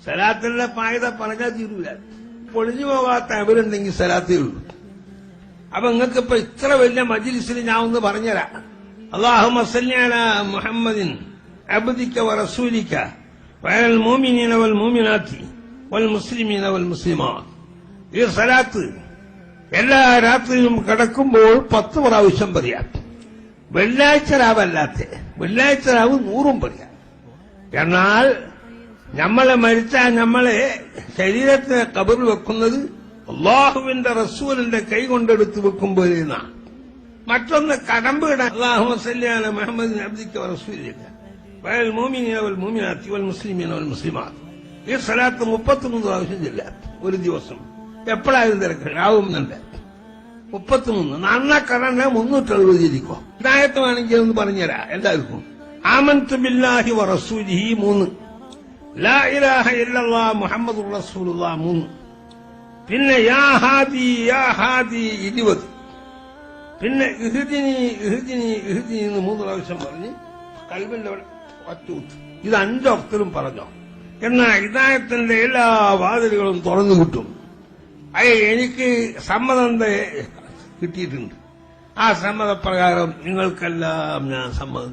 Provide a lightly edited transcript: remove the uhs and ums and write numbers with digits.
സലാത്തിന്റെ പായത പറഞ്ഞാൽ തീരൂല. പൊളിഞ്ഞു പോകാത്ത അവരുണ്ടെങ്കിൽ സലാത്തേ ഉള്ളൂ. അപ്പൊ നിങ്ങൾക്കിപ്പോ ഇത്ര വലിയ മജ്ലിസിൽ ഞാൻ ഒന്ന് പറഞ്ഞുതരാം. അല്ലാഹുമ്മ സല്ലി അലാ മുഹമ്മദിൻ അബ്ദിക വറസൂലിക വഅലൽ മുഅ്മിനീന വൽ മുഅ്മിനാത്തി വൽ മുസ്ലിമീന വൽ മുസ്ലിമാത്ത്. ഈ സലാത്ത് എല്ലാ രാത്രിയിലും കിടക്കുമ്പോൾ 10 പ്രാവശ്യം പറയാം. വെള്ളിയാഴ്ച രാവല്ലാത്ത വെള്ളിയാഴ്ച രാവ് 100 പറയാം. എന്നാൽ നമ്മളെ മരിച്ചാൽ നമ്മളെ ശരീരത്തെ ഖബറിൽ വെക്കുന്നത് അള്ളാഹുവിന്റെ റസൂലിന്റെ കൈ കൊണ്ടെടുത്ത് വെക്കുമ്പോഴേന്നാ. മറ്റൊന്ന് കടമ്പിടാൻ അല്ലാഹുമ്മ സല്ലി അലാ മുഹമ്മദിൻ അബ്ദിക വറസൂലിക വഅലൽ മുഅ്മിനീന വൽ മുഅ്മിനാത്തി വൽ മുസ്ലിമീന വൽ മുസ്ലിമാത്ത്. ഈ സലാത്ത് 33 പ്രാവശ്യം ചെല്ലാം ഒരു ദിവസം. എപ്പോഴായാലും തിരക്ക് ആവുന്നുണ്ട്. 33 നന്നക്കടണ്ട 370 ഇരിക്കോ. ഹിദായത്ത് വേണമെങ്കിൽ ഒന്ന് പറഞ്ഞുതരാം എല്ലാവർക്കും. ആമൻതു ബില്ലാഹി വറസൂലിഹി 3, ലാ ഇലാഹ ഇല്ലല്ലാഹ് മുഹമ്മദുർ റസൂലുള്ളാഹ് 3, പിന്നെ യാ ഹാദി 20, പിന്നെ ഇഹ്ദിനി 3 പ്രാവശ്യം പറഞ്ഞ് കൽബിന്റെ ഒറ്റൂത്ത്. ഇത് 5 വക്തിലും പറഞ്ഞോ. എന്നാൽ ഹിദായത്തിന്റെ എല്ലാ വാതിലുകളും തുറന്നു കിട്ടും. എനിക്ക് സമ്മതം കിട്ടിയിട്ടുണ്ട്. ആ സമ്മതപ്രകാരം നിങ്ങൾക്കെല്ലാം ഞാൻ സമ്മതം